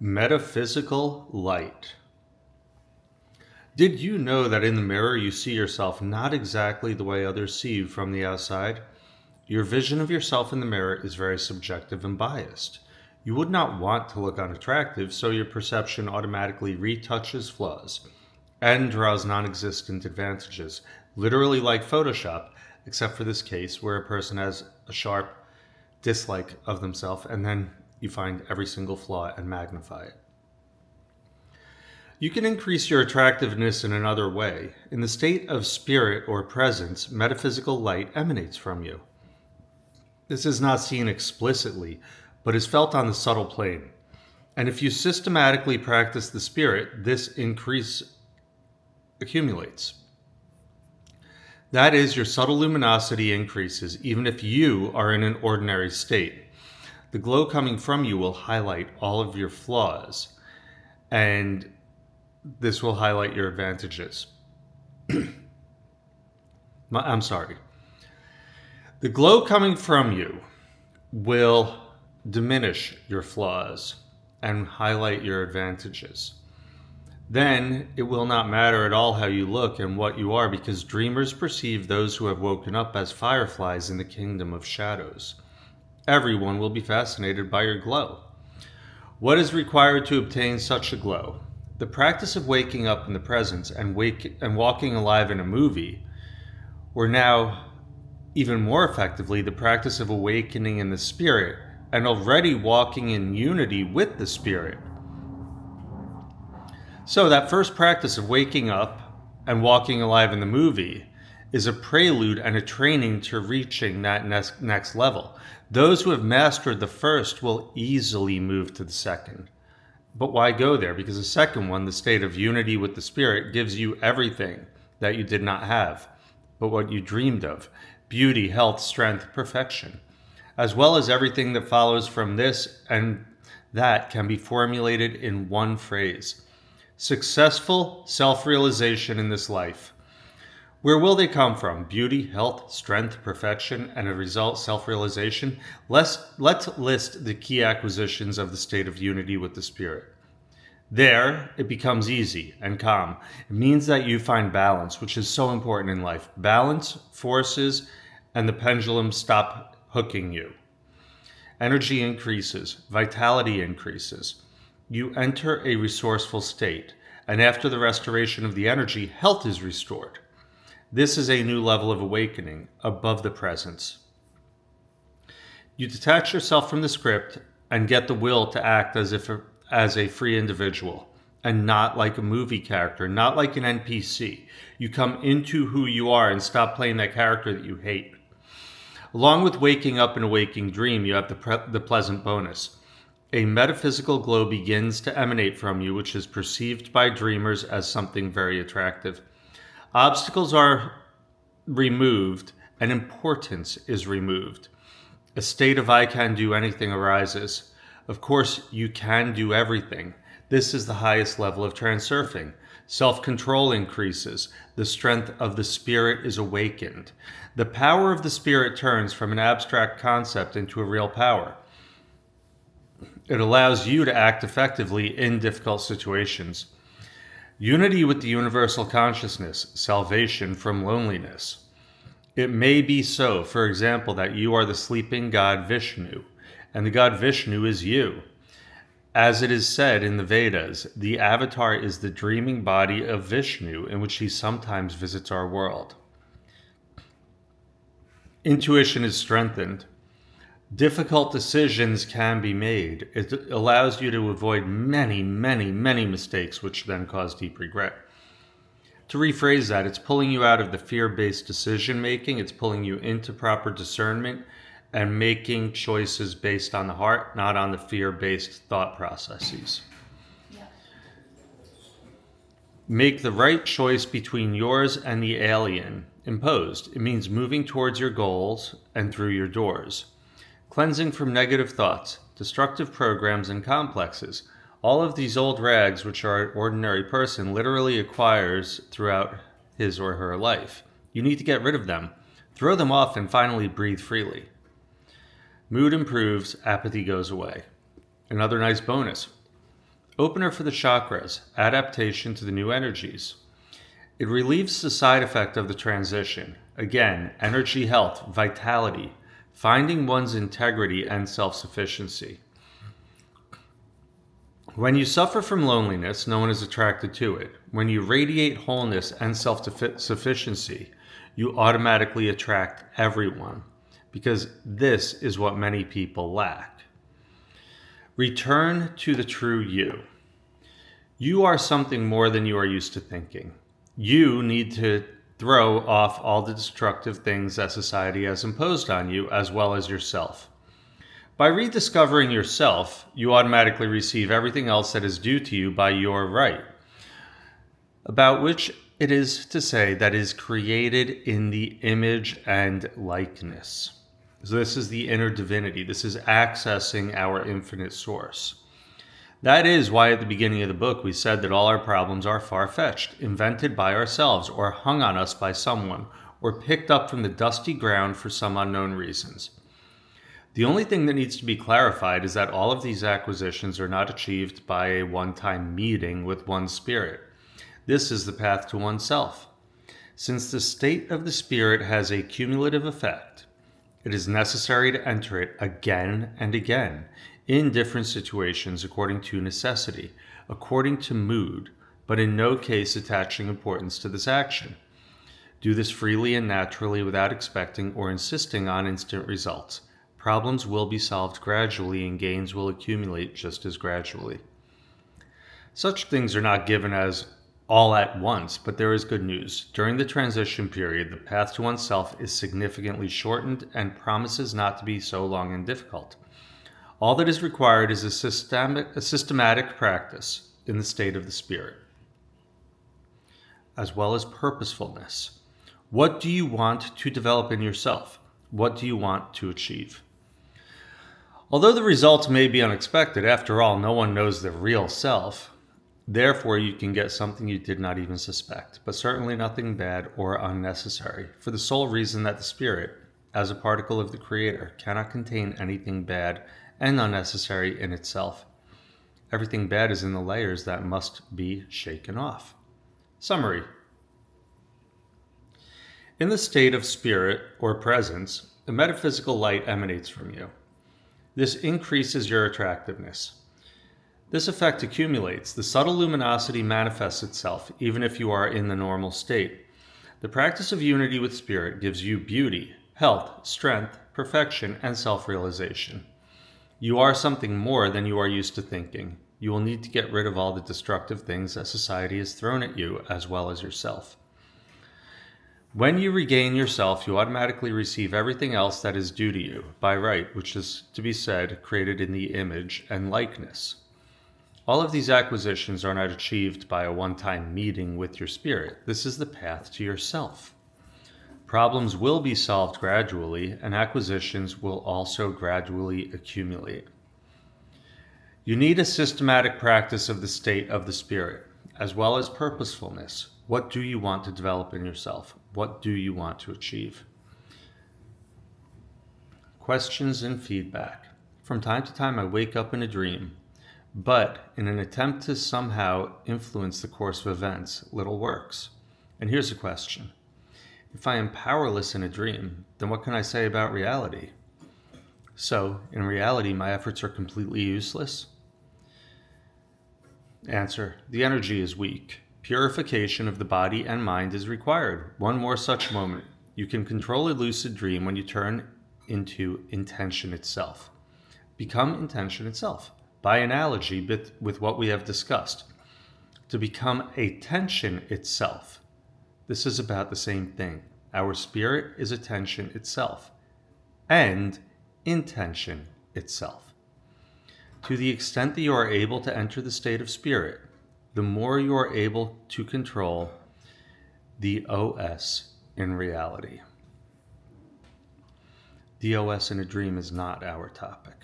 Metaphysical light. Did you know that in the mirror you see yourself not exactly the way others see you from the outside? Your vision of yourself in the mirror is very subjective and biased. You would not want to look unattractive, so your perception automatically retouches flaws and draws non-existent advantages, literally like Photoshop, except for this case where a person has a sharp dislike of themselves and then you find every single flaw and magnify it. You can increase your attractiveness in another way. In the state of spirit or presence, metaphysical light emanates from you. This is not seen explicitly, but is felt on the subtle plane. And if you systematically practice the spirit, this increase accumulates. That is, your subtle luminosity increases even if you are in an ordinary state. The glow coming from you will highlight all of your flaws, and this will highlight your advantages. I'm sorry. The glow coming from you will diminish your flaws and highlight your advantages. Then it will not matter at all how you look and what you are, because dreamers perceive those who have woken up as fireflies in the kingdom of shadows. Everyone will be fascinated by your glow. What is required to obtain such a glow? The practice of waking up in the presence and walking alive in a movie, or now even more effectively, the practice of awakening in the spirit and already walking in unity with the spirit. So that first practice of waking up and walking alive in the movie is a prelude and a training to reaching that next level. Those who have mastered the first will easily move to the second. But why go there? Because the second one, the state of unity with the spirit, gives you everything that you did not have, but what you dreamed of: beauty, health, strength, perfection, as well as everything that follows from this, and that can be formulated in one phrase: successful self-realization in this life. Where will they come from? Beauty, health, strength, perfection, and a result, self-realization? Let's list the key acquisitions of the state of unity with the spirit. There, it becomes easy and calm. It means that you find balance, which is so important in life. Balance, forces, and the pendulum stop hooking you. Energy increases, vitality increases. You enter a resourceful state, and after the restoration of the energy, health is restored. This is a new level of awakening above the presence. You detach yourself from the script and get the will to act as a free individual, and not like a movie character, not like an NPC. You come into who you are and stop playing that character that you hate. Along with waking up in a waking dream, you have the pleasant bonus. A metaphysical glow begins to emanate from you, which is perceived by dreamers as something very attractive. Obstacles are removed and importance is removed. A state of I can do anything arises. Of course, you can do everything. This is the highest level of transurfing. Self-control increases. The strength of the spirit is awakened. The power of the spirit turns from an abstract concept into a real power. It allows you to act effectively in difficult situations. Unity with the universal consciousness, salvation from loneliness. It may be so, for example, that you are the sleeping god Vishnu, and the god Vishnu is you. As it is said in the Vedas, the avatar is the dreaming body of Vishnu, in which he sometimes visits our world. Intuition is strengthened. Difficult decisions can be made. It allows you to avoid many mistakes, which then cause deep regret. To rephrase that, it's pulling you out of the fear-based decision-making. It's pulling you into proper discernment and making choices based on the heart, not on the fear-based thought processes. Yeah. Make the right choice between yours and the alien imposed. It means moving towards your goals and through your doors. Cleansing from negative thoughts, destructive programs, and complexes. All of these old rags which our ordinary person literally acquires throughout his or her life. You need to get rid of them. Throw them off and finally breathe freely. Mood improves, apathy goes away. Another nice bonus. opener for the chakras, adaptation to the new energies. It relieves the side effect of the transition. Again, energy, health, vitality, finding one's integrity and self-sufficiency. When you suffer from loneliness, no one is attracted to it. When you radiate wholeness and self-sufficiency, you automatically attract everyone, because this is what many people lack. Return to the true you. You are something more than you are used to thinking. You need to throw off all the destructive things that society has imposed on you, as well as yourself. By rediscovering yourself, you automatically receive everything else that is due to you by your right, about which it is to say that is created in the image and likeness. So this is the inner divinity. This is accessing our infinite source. That is why at the beginning of the book we said that all our problems are far-fetched, invented by ourselves, or hung on us by someone, or picked up from the dusty ground for some unknown reasons. The only thing that needs to be clarified is that all of these acquisitions are not achieved by a one-time meeting with one spirit. This is the path to oneself. Since the state of the spirit has a cumulative effect, it is necessary to enter it again and again, in different situations according to necessity, according to mood, but in no case attaching importance to this action. Do this freely and naturally without expecting or insisting on instant results. Problems will be solved gradually and gains will accumulate just as gradually. Such things are not given as all at once, but there is good news. During the transition period, the path to oneself is significantly shortened and promises not to be so long and difficult. All that is required is a systematic practice in the state of the spirit, as well as purposefulness. What do you want to develop in yourself? What do you want to achieve? Although the results may be unexpected, after all, no one knows the real self. Therefore, you can get something you did not even suspect, but certainly nothing bad or unnecessary, for the sole reason that the spirit, as a particle of the Creator, cannot contain anything bad and unnecessary in itself. Everything bad is in the layers that must be shaken off. Summary. In the state of spirit or presence, a metaphysical light emanates from you. This increases your attractiveness. This effect accumulates. The subtle luminosity manifests itself, even if you are in the normal state. The practice of unity with spirit gives you beauty, health, strength, perfection, and self-realization. You are something more than you are used to thinking. You will need to get rid of all the destructive things that society has thrown at you, as well as yourself. When you regain yourself, you automatically receive everything else that is due to you, by right, which is, to be said, created in the image and likeness. All of these acquisitions are not achieved by a one-time meeting with your spirit. This is the path to yourself. Problems will be solved gradually, and acquisitions will also gradually accumulate. You need a systematic practice of the state of the spirit, as well as purposefulness. What do you want to develop in yourself? What do you want to achieve? Questions and feedback. From time to time, I wake up in a dream, but in an attempt to somehow influence the course of events, little works. And here's a question. If I am powerless in a dream, then what can I say about reality? So, in reality, my efforts are completely useless? Answer. The energy is weak. Purification of the body and mind is required. One more such moment. You can control a lucid dream when you turn into intention itself. Become intention itself. By analogy with what we have discussed. To become a tension itself. This is about the same thing. Our spirit is attention itself. And intention itself. To the extent that you are able to enter the state of spirit, the more you are able to control the OS in reality. The OS in a dream is not our topic.